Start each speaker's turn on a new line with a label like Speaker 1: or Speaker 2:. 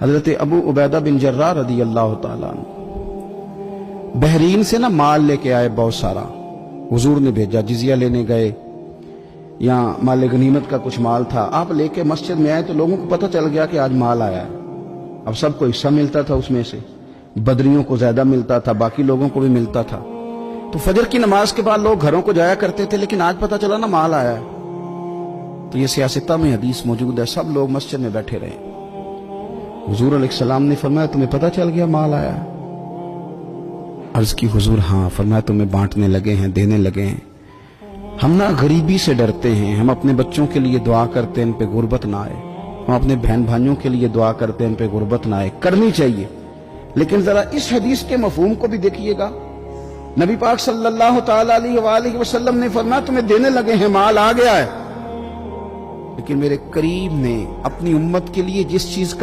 Speaker 1: حضرت ابو عبیدہ بن جراح رضی اللہ تعالیٰ عنہ بحرین سے نا مال لے کے آئے بہت سارا. حضور نے بھیجا, جزیہ لینے گئے, یہاں مال غنیمت کا کچھ مال تھا, آپ لے کے مسجد میں آئے تو لوگوں کو پتہ چل گیا کہ آج مال آیا ہے. اب سب کو حصہ ملتا تھا, اس میں سے بدریوں کو زیادہ ملتا تھا, باقی لوگوں کو بھی ملتا تھا. تو فجر کی نماز کے بعد لوگ گھروں کو جایا کرتے تھے, لیکن آج پتہ چلا نا مال آیا ہے. تو یہ سیاستہ میں حدیث موجود ہے, سب لوگ مسجد میں بیٹھے رہے. حضور علیہ السلام نے فرمایا تمہیں پتہ چل گیا مال آیا ہے؟ عرض کی حضور ہاں. فرمایا تمہیں بانٹنے لگے ہیں, دینے لگے ہیں. ہم نا غریبی سے ڈرتے ہیں, ہم اپنے بچوں کے لیے دعا کرتے ہیں ان پہ غربت نہ آئے, ہم اپنے بہن بھائیوں کے لیے دعا کرتے ہیں ان پہ غربت نہ آئے. کرنی چاہیے, لیکن ذرا اس حدیث کے مفہوم کو بھی دیکھیے گا. نبی پاک صلی اللہ تعالی علیہ وآلہ وسلم نے فرمایا تمہیں دینے لگے ہیں, مال آ گیا ہے, لیکن میرے کریم نے اپنی امت کے لیے جس چیز کا